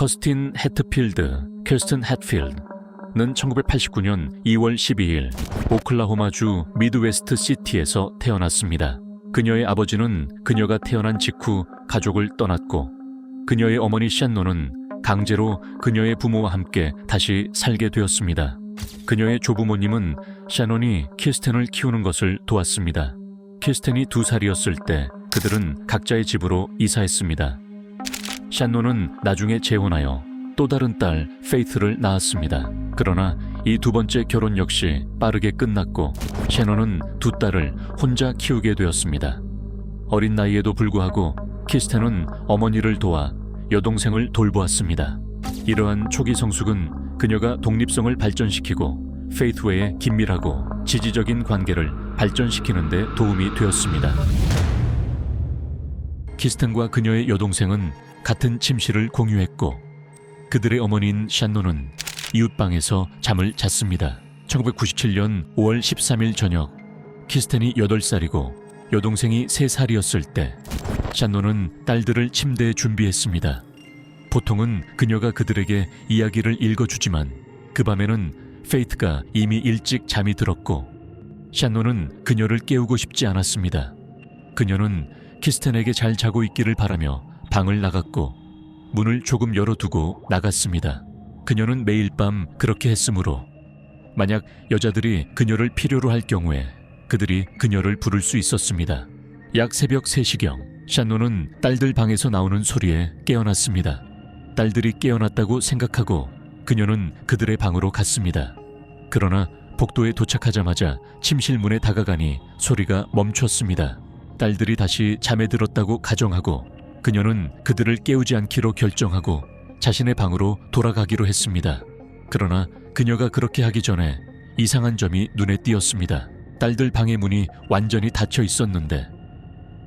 커스틴 해트필드, 퀘스튼 햇필드는 1989년 2월 12일 오클라호마주 미드웨스트 시티에서 태어났습니다. 그녀의 아버지는 그녀가 태어난 직후 가족을 떠났고 그녀의 어머니 샨논은 강제로 그녀의 부모와 함께 다시 살게 되었습니다. 그녀의 조부모님은 샤논이 키스텐을 키우는 것을 도왔습니다. 키스텐이 2살이었을 때 그들은 각자의 집으로 이사했습니다. 샤논은 나중에 재혼하여 또 다른 딸 페이트를 낳았습니다. 그러나 이 두 번째 결혼 역시 빠르게 끝났고 샤논은 2딸을 혼자 키우게 되었습니다. 어린 나이에도 불구하고 키스텐은 어머니를 도와 여동생을 돌보았습니다. 이러한 초기 성숙은 그녀가 독립성을 발전시키고 페이트와의 긴밀하고 지지적인 관계를 발전시키는 데 도움이 되었습니다. 키스텐과 그녀의 여동생은 같은 침실을 공유했고 그들의 어머니인 샨논은 이웃방에서 잠을 잤습니다. 1997년 5월 13일 저녁 키스텐이 8살이고 여동생이 3살이었을 때 샨논은 딸들을 침대에 준비했습니다. 보통은 그녀가 그들에게 이야기를 읽어주지만 그 밤에는 페이트가 이미 일찍 잠이 들었고 샨논은 그녀를 깨우고 싶지 않았습니다. 그녀는 키스텐에게 잘 자고 있기를 바라며 방을 나갔고 문을 조금 열어두고 나갔습니다. 그녀는 매일 밤 그렇게 했으므로 만약 여자들이 그녀를 필요로 할 경우에 그들이 그녀를 부를 수 있었습니다. 약 새벽 3시경 샨논은 딸들 방에서 나오는 소리에 깨어났습니다. 딸들이 깨어났다고 생각하고 그녀는 그들의 방으로 갔습니다. 그러나 복도에 도착하자마자 침실 문에 다가가니 소리가 멈췄습니다. 딸들이 다시 잠에 들었다고 가정하고 그녀는 그들을 깨우지 않기로 결정하고 자신의 방으로 돌아가기로 했습니다. 그러나 그녀가 그렇게 하기 전에 이상한 점이 눈에 띄었습니다. 딸들 방의 문이 완전히 닫혀 있었는데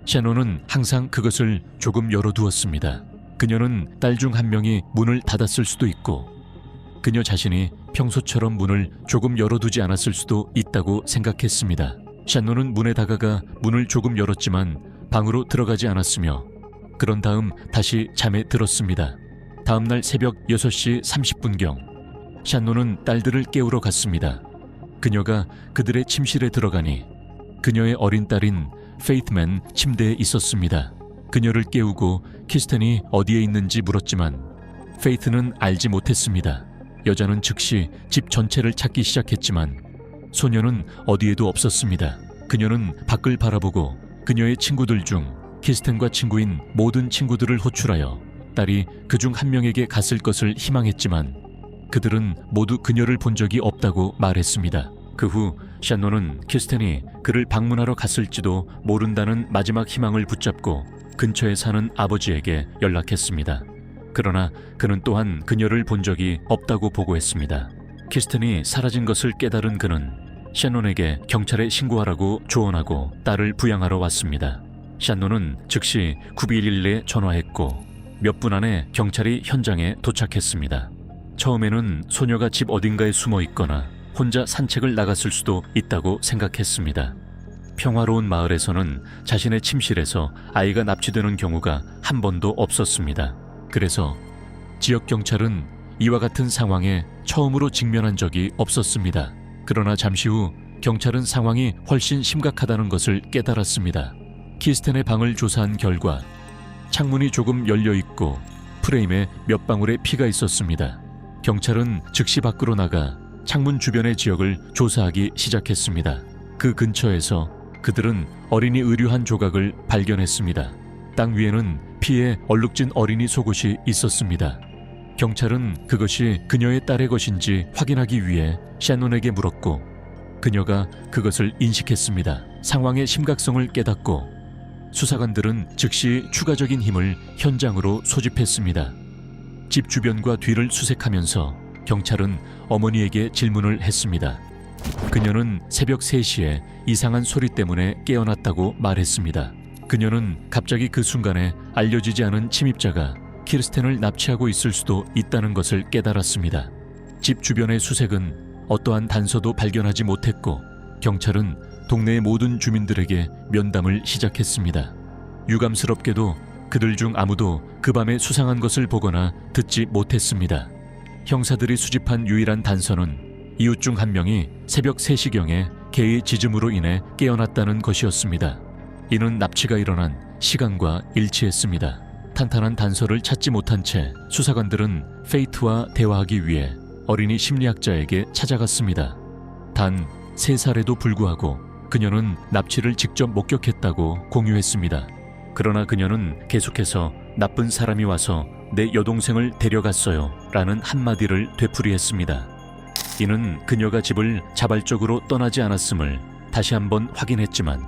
샤논은 항상 그것을 조금 열어두었습니다. 그녀는 딸 중 한 명이 문을 닫았을 수도 있고 그녀 자신이 평소처럼 문을 조금 열어두지 않았을 수도 있다고 생각했습니다. 샤논은 문에 다가가 문을 조금 열었지만 방으로 들어가지 않았으며 그런 다음 다시 잠에 들었습니다. 다음날 새벽 6시 30분경 샤논은 딸들을 깨우러 갔습니다. 그녀가 그들의 침실에 들어가니 그녀의 어린 딸인 페이트만 침대에 있었습니다. 그녀를 깨우고 키스텐이 어디에 있는지 물었지만 페이트는 알지 못했습니다. 여자는 즉시 집 전체를 찾기 시작했지만 소녀는 어디에도 없었습니다. 그녀는 밖을 바라보고 그녀의 친구들 중 키스텐과 친구인 모든 친구들을 호출하여 딸이 그중 한 명에게 갔을 것을 희망했지만 그들은 모두 그녀를 본 적이 없다고 말했습니다. 그 후 샤논은 키스텐이 그를 방문하러 갔을지도 모른다는 마지막 희망을 붙잡고 근처에 사는 아버지에게 연락했습니다. 그러나 그는 또한 그녀를 본 적이 없다고 보고했습니다. 키스텐이 사라진 것을 깨달은 그는 샤논에게 경찰에 신고하라고 조언하고 딸을 부양하러 왔습니다. 샤논은 즉시 911에 전화했고 몇 분 안에 경찰이 현장에 도착했습니다. 처음에는 소녀가 집 어딘가에 숨어 있거나 혼자 산책을 나갔을 수도 있다고 생각했습니다. 평화로운 마을에서는 자신의 침실에서 아이가 납치되는 경우가 한 번도 없었습니다. 그래서 지역 경찰은 이와 같은 상황에 처음으로 직면한 적이 없었습니다. 그러나 잠시 후 경찰은 상황이 훨씬 심각하다는 것을 깨달았습니다. 키스텐의 방을 조사한 결과 창문이 조금 열려있고 프레임에 몇 방울의 피가 있었습니다. 경찰은 즉시 밖으로 나가 창문 주변의 지역을 조사하기 시작했습니다. 그 근처에서 그들은 어린이 의류 한 조각을 발견했습니다. 땅 위에는 피에 얼룩진 어린이 속옷이 있었습니다. 경찰은 그것이 그녀의 딸의 것인지 확인하기 위해 샤논에게 물었고 그녀가 그것을 인식했습니다. 상황의 심각성을 깨닫고 수사관들은 즉시 추가적인 힘을 현장으로 소집했습니다. 집 주변과 뒤를 수색하면서 경찰은 어머니에게 질문을 했습니다. 그녀는 새벽 3시에 이상한 소리 때문에 깨어났다고 말했습니다. 그녀는 갑자기 그 순간에 알려지지 않은 침입자가 키르스텐을 납치하고 있을 수도 있다는 것을 깨달았습니다. 집 주변의 수색은 어떠한 단서도 발견하지 못했고 경찰은 동네의 모든 주민들에게 면담을 시작했습니다. 유감스럽게도 그들 중 아무도 그 밤에 수상한 것을 보거나 듣지 못했습니다. 형사들이 수집한 유일한 단서는 이웃 중 한 명이 새벽 3시경에 개의 짖음으로 인해 깨어났다는 것이었습니다. 이는 납치가 일어난 시간과 일치했습니다. 탄탄한 단서를 찾지 못한 채 수사관들은 페이트와 대화하기 위해 어린이 심리학자에게 찾아갔습니다. 단 3살에도 불구하고 그녀는 납치를 직접 목격했다고 공유했습니다. 그러나 그녀는 계속해서 나쁜 사람이 와서 내 여동생을 데려갔어요 라는 한마디를 되풀이했습니다. 이는 그녀가 집을 자발적으로 떠나지 않았음을 다시 한번 확인했지만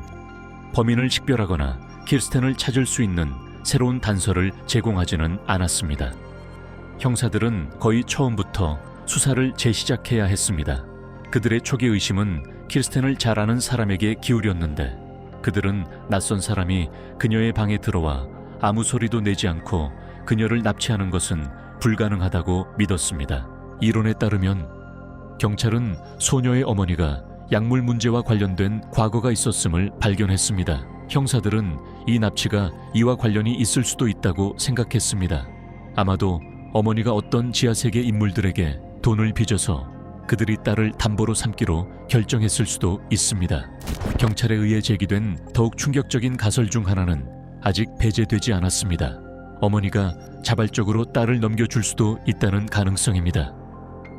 범인을 식별하거나 키르스텐을 찾을 수 있는 새로운 단서를 제공하지는 않았습니다. 형사들은 거의 처음부터 수사를 재시작해야 했습니다. 그들의 초기 의심은 키르스텐을 잘 아는 사람에게 기울였는데 그들은 낯선 사람이 그녀의 방에 들어와 아무 소리도 내지 않고 그녀를 납치하는 것은 불가능하다고 믿었습니다. 이론에 따르면 경찰은 소녀의 어머니가 약물 문제와 관련된 과거가 있었음을 발견했습니다. 형사들은 이 납치가 이와 관련이 있을 수도 있다고 생각했습니다. 아마도 어머니가 어떤 지하세계 인물들에게 돈을 빚어서 그들이 딸을 담보로 삼기로 결정했을 수도 있습니다. 경찰에 의해 제기된 더욱 충격적인 가설 중 하나는 아직 배제되지 않았습니다. 어머니가 자발적으로 딸을 넘겨줄 수도 있다는 가능성입니다.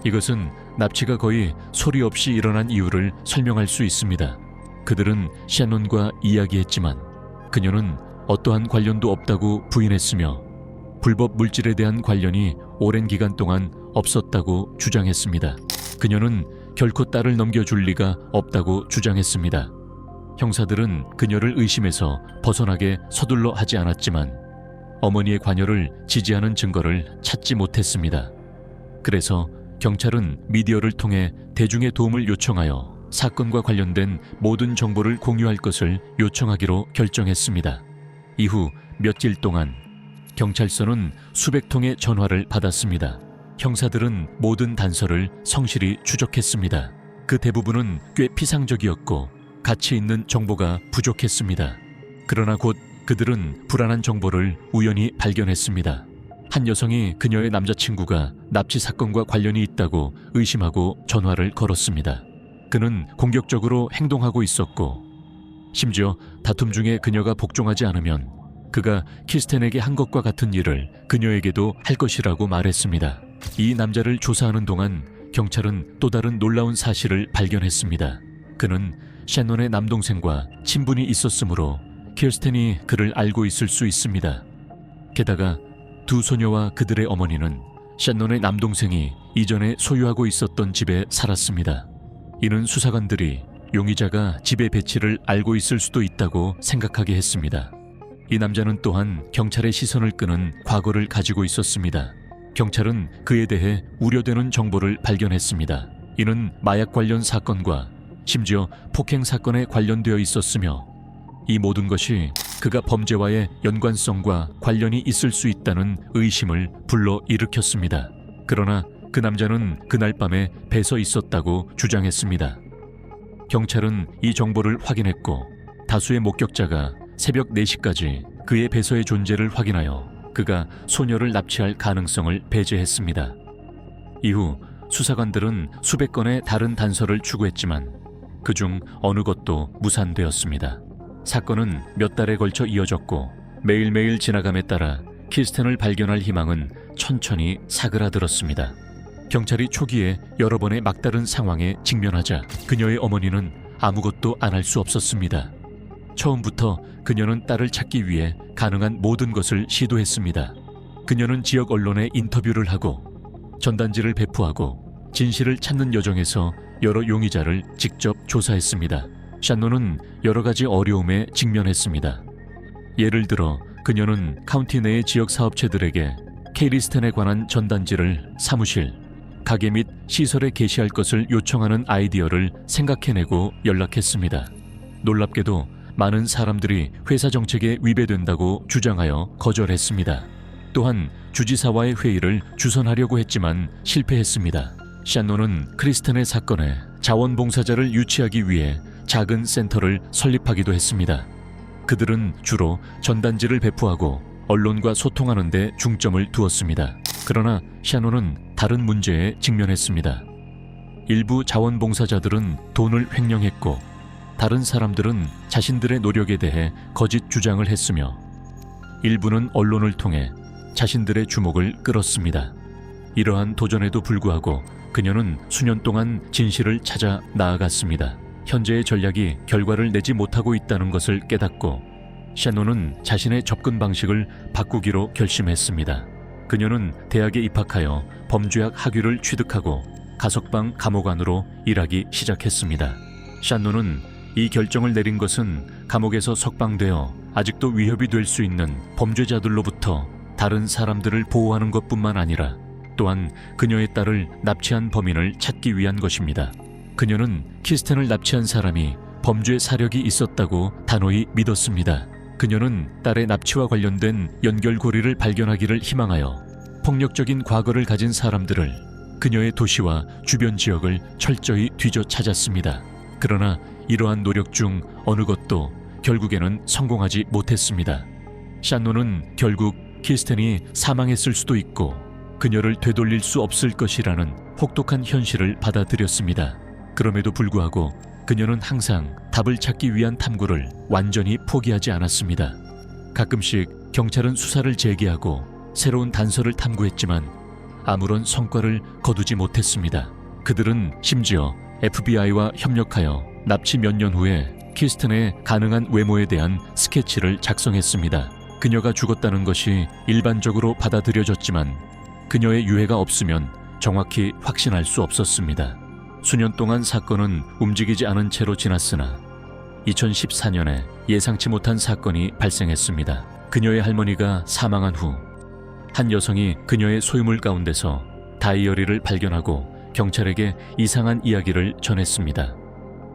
이것은 납치가 거의 소리 없이 일어난 이유를 설명할 수 있습니다. 그들은 샤논과 이야기했지만 그녀는 어떠한 관련도 없다고 부인했으며 불법 물질에 대한 관련이 오랜 기간 동안 없었다고 주장했습니다. 그녀는 결코 딸을 넘겨줄 리가 없다고 주장했습니다. 형사들은 그녀를 의심해서 벗어나게 서둘러 하지 않았지만 어머니의 관여를 지지하는 증거를 찾지 못했습니다. 그래서 경찰은 미디어를 통해 대중의 도움을 요청하여 사건과 관련된 모든 정보를 공유할 것을 요청하기로 결정했습니다. 이후 며칠 동안 경찰서는 수백 통의 전화를 받았습니다. 형사들은 모든 단서를 성실히 추적했습니다. 그 대부분은 꽤 피상적이었고 가치 있는 정보가 부족했습니다. 그러나 곧 그들은 불안한 정보를 우연히 발견했습니다. 한 여성이 그녀의 남자친구가 납치 사건과 관련이 있다고 의심하고 전화를 걸었습니다. 그는 공격적으로 행동하고 있었고 심지어 다툼 중에 그녀가 복종하지 않으면 그가 키르스텐에게 한 것과 같은 일을 그녀에게도 할 것이라고 말했습니다. 이 남자를 조사하는 동안 경찰은 또 다른 놀라운 사실을 발견했습니다. 그는 샤논의 남동생과 친분이 있었으므로 키르스텐이 그를 알고 있을 수 있습니다. 게다가 두 소녀와 그들의 어머니는 샤논의 남동생이 이전에 소유하고 있었던 집에 살았습니다. 이는 수사관들이 용의자가 집의 배치를 알고 있을 수도 있다고 생각하게 했습니다. 이 남자는 또한 경찰의 시선을 끄는 과거를 가지고 있었습니다. 경찰은 그에 대해 우려되는 정보를 발견했습니다. 이는 마약 관련 사건과 심지어 폭행 사건에 관련되어 있었으며 이 모든 것이 그가 범죄와의 연관성과 관련이 있을 수 있다는 의심을 불러일으켰습니다. 그러나 그 남자는 그날 밤에 배서 있었다고 주장했습니다. 경찰은 이 정보를 확인했고 다수의 목격자가 새벽 4시까지 그의 배서의 존재를 확인하여 그가 소녀를 납치할 가능성을 배제했습니다. 이후 수사관들은 수백 건의 다른 단서를 추구했지만 그중 어느 것도 무산되었습니다. 사건은 몇 달에 걸쳐 이어졌고 매일매일 지나감에 따라 키르스텐을 발견할 희망은 천천히 사그라들었습니다. 경찰이 초기에 여러 번의 막다른 상황에 직면하자 그녀의 어머니는 아무것도 안 할 수 없었습니다. 처음부터 그녀는 딸을 찾기 위해 가능한 모든 것을 시도했습니다. 그녀는 지역 언론에 인터뷰를 하고 전단지를 배포하고 진실을 찾는 여정에서 여러 용의자를 직접 조사했습니다. 샤논은 여러 가지 어려움에 직면했습니다. 예를 들어 그녀는 카운티 내의 지역 사업체들에게 키르스텐에 관한 전단지를 사무실, 가게 및 시설에 게시할 것을 요청하는 아이디어를 생각해내고 연락했습니다. 놀랍게도 많은 사람들이 회사 정책에 위배된다고 주장하여 거절했습니다. 또한 주지사와의 회의를 주선하려고 했지만 실패했습니다. 샤논은 크리스텐의 사건에 자원봉사자를 유치하기 위해 작은 센터를 설립하기도 했습니다. 그들은 주로 전단지를 배포하고 언론과 소통하는 데 중점을 두었습니다. 그러나 샤논은 다른 문제에 직면했습니다. 일부 자원봉사자들은 돈을 횡령했고 다른 사람들은 자신들의 노력에 대해 거짓 주장을 했으며 일부는 언론을 통해 자신들의 주목을 끌었습니다. 이러한 도전에도 불구하고 그녀는 수년 동안 진실을 찾아 나아갔습니다. 현재의 전략이 결과를 내지 못하고 있다는 것을 깨닫고 샤논은 자신의 접근 방식을 바꾸기로 결심했습니다. 그녀는 대학에 입학하여 범죄학 학위를 취득하고 가석방 감옥안으로 일하기 시작했습니다. 샤논은 이 결정을 내린 것은 감옥에서 석방되어 아직도 위협이 될 수 있는 범죄자들로부터 다른 사람들을 보호하는 것뿐만 아니라 또한 그녀의 딸을 납치한 범인을 찾기 위한 것입니다. 그녀는 키스텐을 납치한 사람이 범죄 사력이 있었다고 단호히 믿었습니다. 그녀는 딸의 납치와 관련된 연결고리를 발견하기를 희망하여 폭력적인 과거를 가진 사람들을 그녀의 도시와 주변 지역을 철저히 뒤져 찾았습니다. 그러나 이러한 노력 중 어느 것도 결국에는 성공하지 못했습니다. 샤논은 결국 키스텐이 사망했을 수도 있고 그녀를 되돌릴 수 없을 것이라는 혹독한 현실을 받아들였습니다. 그럼에도 불구하고 그녀는 항상 답을 찾기 위한 탐구를 완전히 포기하지 않았습니다. 가끔씩 경찰은 수사를 재개하고 새로운 단서를 탐구했지만 아무런 성과를 거두지 못했습니다. 그들은 심지어 FBI와 협력하여 납치 몇 년 후에 키스텐의 가능한 외모에 대한 스케치를 작성했습니다. 그녀가 죽었다는 것이 일반적으로 받아들여졌지만 그녀의 유해가 없으면 정확히 확신할 수 없었습니다. 수년 동안 사건은 움직이지 않은 채로 지났으나 2014년에 예상치 못한 사건이 발생했습니다. 그녀의 할머니가 사망한 후 한 여성이 그녀의 소유물 가운데서 다이어리를 발견하고 경찰에게 이상한 이야기를 전했습니다.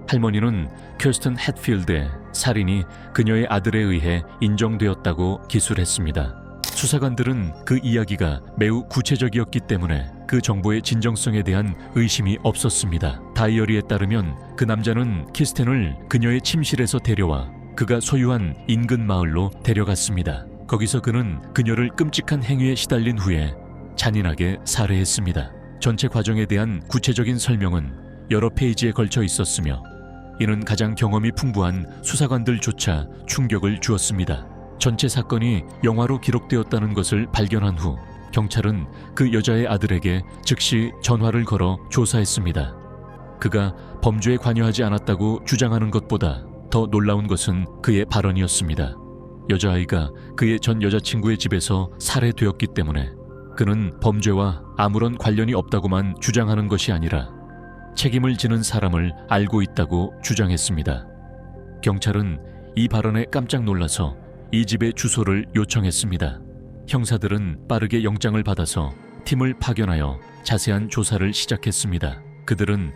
할머니는 큐스튼 헵필드의 살인이 그녀의 아들에 의해 인정되었다고 기술했습니다. 수사관들은 그 이야기가 매우 구체적이었기 때문에 그 정보의 진정성에 대한 의심이 없었습니다. 다이어리에 따르면 그 남자는 키스텐을 그녀의 침실에서 데려와 그가 소유한 인근 마을로 데려갔습니다. 거기서 그는 그녀를 끔찍한 행위에 시달린 후에 잔인하게 살해했습니다. 전체 과정에 대한 구체적인 설명은 여러 페이지에 걸쳐 있었으며 이는 가장 경험이 풍부한 수사관들조차 충격을 주었습니다. 전체 사건이 영화로 기록되었다는 것을 발견한 후 경찰은 그 여자의 아들에게 즉시 전화를 걸어 조사했습니다. 그가 범죄에 관여하지 않았다고 주장하는 것보다 더 놀라운 것은 그의 발언이었습니다. 여자아이가 그의 전 여자친구의 집에서 살해되었기 때문에 그는 범죄와 아무런 관련이 없다고만 주장하는 것이 아니라 책임을 지는 사람을 알고 있다고 주장했습니다. 경찰은 이 발언에 깜짝 놀라서 이 집의 주소를 요청했습니다. 형사들은 빠르게 영장을 받아서 팀을 파견하여 자세한 조사를 시작했습니다. 그들은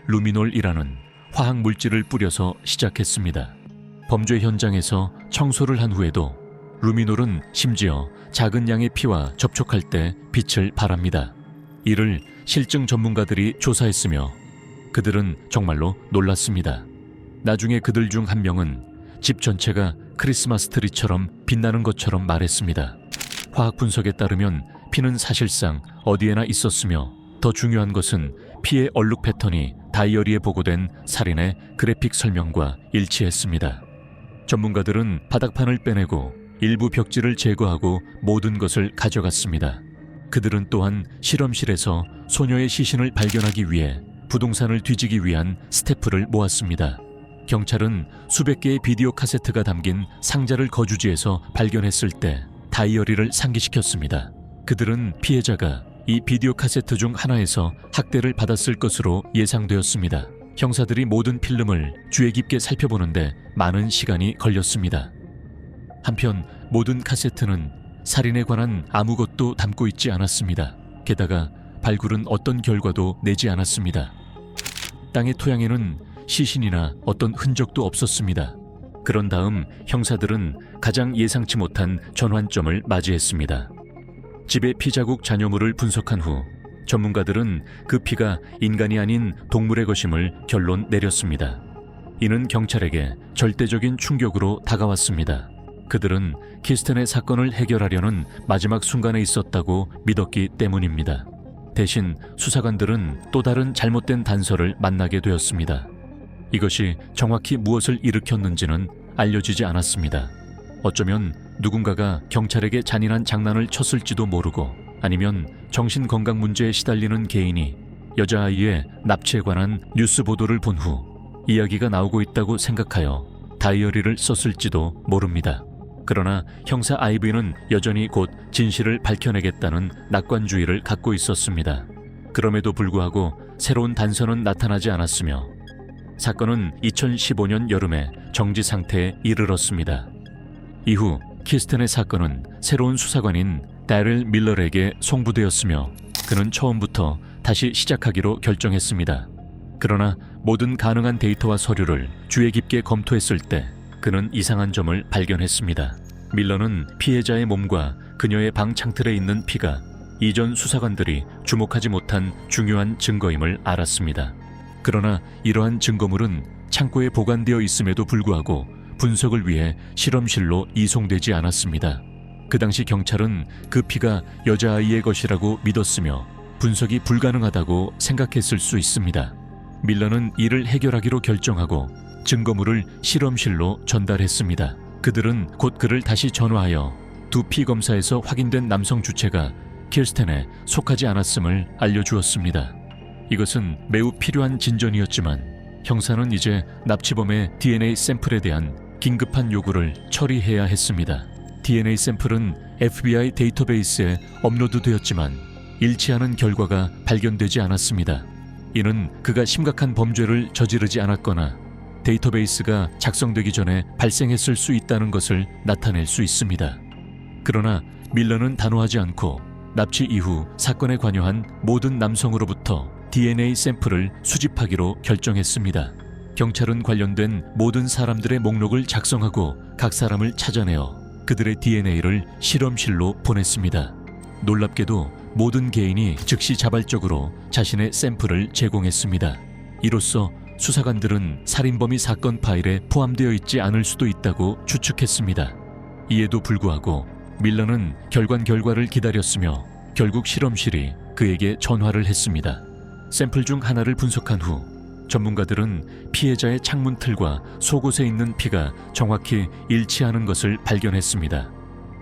루미놀이라는 화학 물질을 뿌려서 시작했습니다. 범죄 현장에서 청소를 한 후에도 루미놀은 심지어 작은 양의 피와 접촉할 때 빛을 발합니다. 이를 실증 전문가들이 조사했으며 그들은 정말로 놀랐습니다. 나중에 그들 중 한 명은 집 전체가 크리스마스 트리처럼 빛나는 것처럼 말했습니다. 화학 분석에 따르면 피는 사실상 어디에나 있었으며 더 중요한 것은 피의 얼룩 패턴이 다이어리에 보고된 살인의 그래픽 설명과 일치했습니다. 전문가들은 바닥판을 빼내고 일부 벽지를 제거하고 모든 것을 가져갔습니다. 그들은 또한 실험실에서 소녀의 시신을 발견하기 위해 부동산을 뒤지기 위한 스태프를 모았습니다. 경찰은 수백 개의 비디오 카세트가 담긴 상자를 거주지에서 발견했을 때 다이어리를 상기시켰습니다. 그들은 피해자가 이 비디오 카세트 중 하나에서 학대를 받았을 것으로 예상되었습니다. 형사들이 모든 필름을 주의 깊게 살펴보는데 많은 시간이 걸렸습니다. 한편 모든 카세트는 살인에 관한 아무것도 담고 있지 않았습니다. 게다가 발굴은 어떤 결과도 내지 않았습니다. 땅의 토양에는 시신이나 어떤 흔적도 없었습니다. 그런 다음 형사들은 가장 예상치 못한 전환점을 맞이했습니다. 집의 피자국 잔여물을 분석한 후 전문가들은 그 피가 인간이 아닌 동물의 것임을 결론 내렸습니다. 이는 경찰에게 절대적인 충격으로 다가왔습니다. 그들은 키스텐의 사건을 해결하려는 마지막 순간에 있었다고 믿었기 때문입니다. 대신 수사관들은 또 다른 잘못된 단서를 만나게 되었습니다. 이것이 정확히 무엇을 일으켰는지는 알려지지 않았습니다. 어쩌면 누군가가 경찰에게 잔인한 장난을 쳤을지도 모르고, 아니면 정신건강 문제에 시달리는 개인이 여자아이의 납치에 관한 뉴스 보도를 본 후 이야기가 나오고 있다고 생각하여 다이어리를 썼을지도 모릅니다. 그러나 형사 아이비는 여전히 곧 진실을 밝혀내겠다는 낙관주의를 갖고 있었습니다. 그럼에도 불구하고 새로운 단서는 나타나지 않았으며 사건은 2015년 여름에 정지 상태에 이르렀습니다. 이후 키스텐의 사건은 새로운 수사관인 다릴 밀러에게 송부되었으며 그는 처음부터 다시 시작하기로 결정했습니다. 그러나 모든 가능한 데이터와 서류를 주의 깊게 검토했을 때 그는 이상한 점을 발견했습니다. 밀러는 피해자의 몸과 그녀의 방 창틀에 있는 피가 이전 수사관들이 주목하지 못한 중요한 증거임을 알았습니다. 그러나 이러한 증거물은 창고에 보관되어 있음에도 불구하고 분석을 위해 실험실로 이송되지 않았습니다. 그 당시 경찰은 그 피가 여자아이의 것이라고 믿었으며 분석이 불가능하다고 생각했을 수 있습니다. 밀러는 이를 해결하기로 결정하고 증거물을 실험실로 전달했습니다. 그들은 곧 그를 다시 전화하여 두 피 검사에서 확인된 남성 주체가 키스텐에 속하지 않았음을 알려주었습니다. 이것은 매우 필요한 진전이었지만 형사는 이제 납치범의 DNA 샘플에 대한 긴급한 요구를 처리해야 했습니다. DNA 샘플은 FBI 데이터베이스에 업로드되었지만 일치하는 결과가 발견되지 않았습니다. 이는 그가 심각한 범죄를 저지르지 않았거나 데이터베이스가 작성되기 전에 발생했을 수 있다는 것을 나타낼 수 있습니다. 그러나 밀러는 단호하지 않고 납치 이후 사건에 관여한 모든 남성으로부터 DNA 샘플을 수집하기로 결정했습니다. 경찰은 관련된 모든 사람들의 목록을 작성하고 각 사람을 찾아내어 그들의 DNA를 실험실로 보냈습니다. 놀랍게도 모든 개인이 즉시 자발적으로 자신의 샘플을 제공했습니다. 이로써 수사관들은 살인범이 사건 파일에 포함되어 있지 않을 수도 있다고 추측했습니다. 이에도 불구하고 밀러는 결과를 기다렸으며 결국 실험실이 그에게 전화를 했습니다. 샘플 중 하나를 분석한 후 전문가들은 피해자의 창문 틀과 속옷에 있는 피가 정확히 일치하는 것을 발견했습니다.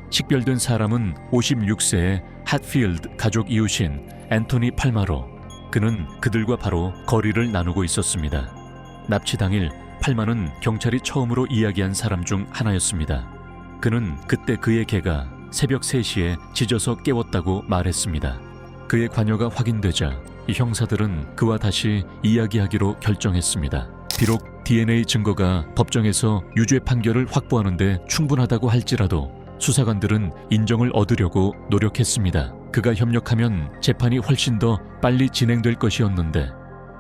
식별된 사람은 56세의 핫필드 가족 이웃인 앤토니 팔마로. 그는 그들과 바로 거리를 나누고 있었습니다. 납치 당일 팔마는 경찰이 처음으로 이야기한 사람 중 하나였습니다. 그는 그때 그의 개가 새벽 3시에 짖어서 깨웠다고 말했습니다. 그의 관여가 확인되자 이 형사들은 그와 다시 이야기하기로 결정했습니다. 비록 DNA 증거가 법정에서 유죄 판결을 확보하는 데 충분하다고 할지라도 수사관들은 인정을 얻으려고 노력했습니다. 그가 협력하면 재판이 훨씬 더 빨리 진행될 것이었는데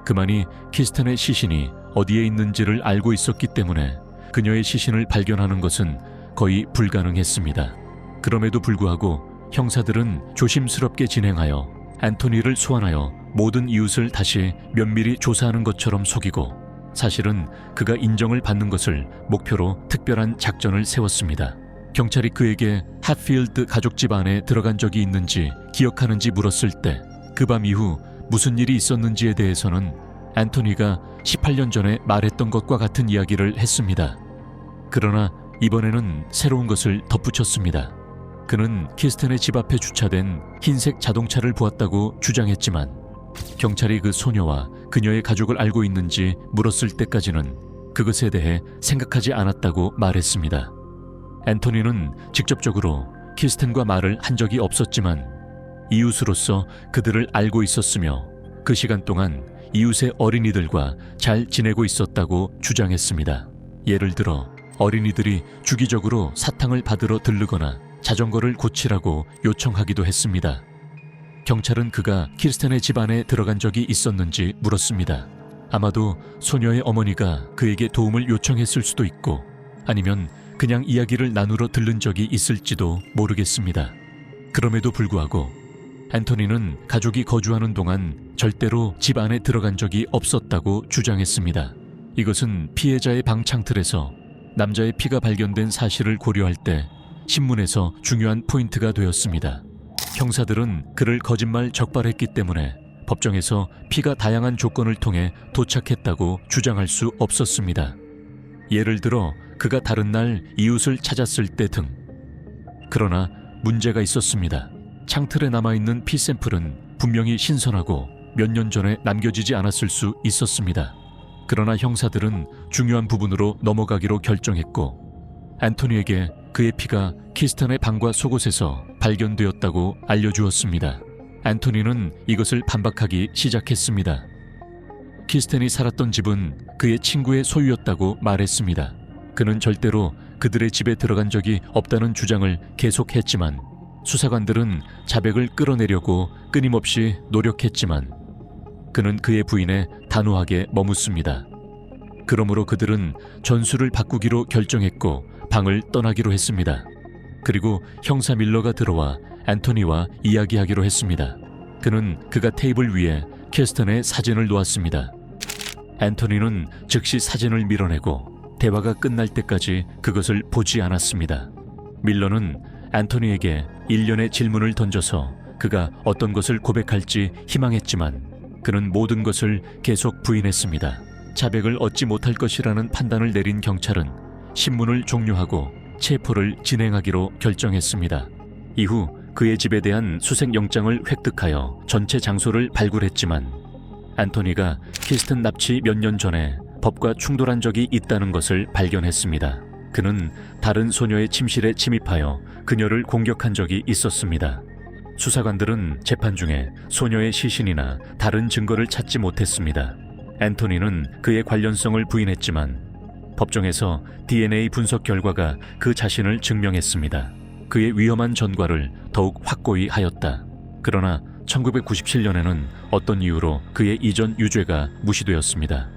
그만이 키스텐의 시신이 어디에 있는지를 알고 있었기 때문에 그녀의 시신을 발견하는 것은 거의 불가능했습니다. 그럼에도 불구하고 형사들은 조심스럽게 진행하여 앤토니를 소환하여 모든 이웃을 다시 면밀히 조사하는 것처럼 속이고 사실은 그가 인정을 받는 것을 목표로 특별한 작전을 세웠습니다. 경찰이 그에게 핫필드 가족집 안에 들어간 적이 있는지 기억하는지 물었을 때 그 밤 이후 무슨 일이 있었는지에 대해서는 앤토니가 18년 전에 말했던 것과 같은 이야기를 했습니다. 그러나 이번에는 새로운 것을 덧붙였습니다. 그는 키스텐의 집 앞에 주차된 흰색 자동차를 보았다고 주장했지만 경찰이 그 소녀와 그녀의 가족을 알고 있는지 물었을 때까지는 그것에 대해 생각하지 않았다고 말했습니다. 앤토니는 직접적으로 키스텐과 말을 한 적이 없었지만 이웃으로서 그들을 알고 있었으며 그 시간 동안 이웃의 어린이들과 잘 지내고 있었다고 주장했습니다. 예를 들어 어린이들이 주기적으로 사탕을 받으러 들르거나 자전거를 고치라고 요청하기도 했습니다. 경찰은 그가 키스텐의 집 안에 들어간 적이 있었는지 물었습니다. 아마도 소녀의 어머니가 그에게 도움을 요청했을 수도 있고 아니면 그냥 이야기를 나누러 들른 적이 있을지도 모르겠습니다. 그럼에도 불구하고 앤토니는 가족이 거주하는 동안 절대로 집 안에 들어간 적이 없었다고 주장했습니다. 이것은 피해자의 방 창틀에서 남자의 피가 발견된 사실을 고려할 때 신문에서 중요한 포인트가 되었습니다. 형사들은 그를 거짓말 적발했기 때문에 법정에서 피가 다양한 조건을 통해 도착했다고 주장할 수 없었습니다. 예를 들어 그가 다른 날 이웃을 찾았을 때 등. 그러나 문제가 있었습니다. 창틀에 남아있는 피 샘플은 분명히 신선하고 몇 년 전에 남겨지지 않았을 수 있었습니다. 그러나 형사들은 중요한 부분으로 넘어가기로 결정했고 앤토니에게 그의 피가 키스턴의 방과 속옷에서 발견되었다고 알려주었습니다. 앤토니는 이것을 반박하기 시작했습니다. 키스턴이 살았던 집은 그의 친구의 소유였다고 말했습니다. 그는 절대로 그들의 집에 들어간 적이 없다는 주장을 계속했지만 수사관들은 자백을 끌어내려고 끊임없이 노력했지만 그는 그의 부인에 단호하게 머mus습니다. 그러므로 그들은 전술을 바꾸기로 결정했고 방을 떠나기로 했습니다. 그리고 형사 밀러가 들어와 앤토니와 이야기하기로 했습니다. 그는 그가 테이블 위에 캐스턴의 사진을 놓았습니다. 앤토니는 즉시 사진을 밀어내고 대화가 끝날 때까지 그것을 보지 않았습니다. 밀러는 앤토니에게 일련의 질문을 던져서 그가 어떤 것을 고백할지 희망했지만 그는 모든 것을 계속 부인했습니다. 자백을 얻지 못할 것이라는 판단을 내린 경찰은 신문을 종료하고 체포를 진행하기로 결정했습니다. 이후 그의 집에 대한 수색영장을 획득하여 전체 장소를 발굴했지만 앤토니가 키스턴 납치 몇 년 전에 법과 충돌한 적이 있다는 것을 발견했습니다. 그는 다른 소녀의 침실에 침입하여 그녀를 공격한 적이 있었습니다. 수사관들은 재판 중에 소녀의 시신이나 다른 증거를 찾지 못했습니다. 앤토니는 그의 관련성을 부인했지만 법정에서 DNA 분석 결과가 그 자신을 증명했습니다. 그의 위험한 전과를 더욱 확고히 하였다. 그러나 1997년에는 어떤 이유로 그의 이전 유죄가 무시되었습니다.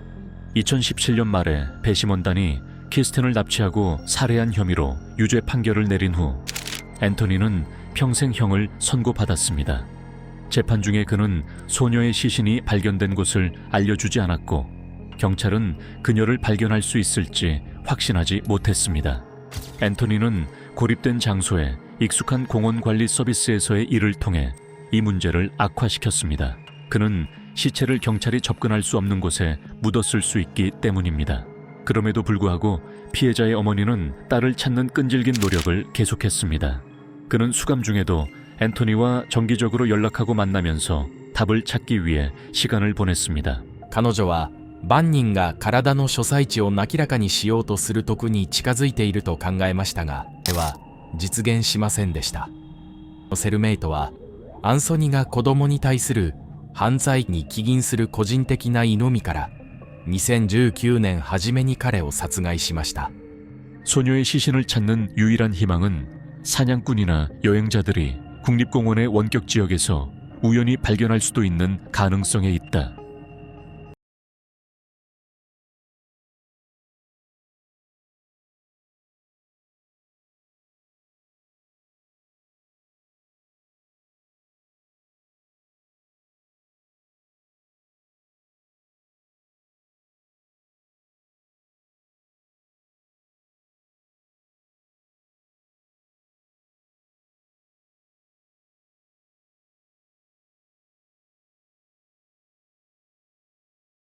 2017년 말에 배심원단이 키스턴을 납치하고 살해한 혐의로 유죄 판결을 내린 후 앤토니는 평생형을 선고받았습니다. 재판 중에 그는 소녀의 시신이 발견된 곳을 알려주지 않았고 경찰은 그녀를 발견할 수 있을지 확신하지 못했습니다. 앤토니는 고립된 장소에 익숙한 공원 관리 서비스에서의 일을 통해 이 문제를 악화시켰습니다. 그는 시체를 경찰이 접근할 수 없는 곳에 묻었을 수 있기 때문입니다. 그럼에도 불구하고 피해자의 어머니는 딸을 찾는 끈질긴 노력을 계속했습니다. 그는 수감 중에도 앤토니와 정기적으로 연락하고 만나면서 답을 찾기 위해 시간을 보냈습니다. 彼女は万人が体の所在地を明らかにしようとするとこに近づいていると考えましたが、それは実現しませんでした。セルメイトはアンソニが子供に対する犯罪に起因する個人的な祈みから2019年初めに彼を殺害しました。 소녀의 시신을 찾는 유일한 희망은 사냥꾼이나 여행자들이 국립공원의 원격 지역에서 우연히 발견할 수도 있는 가능성에 있다.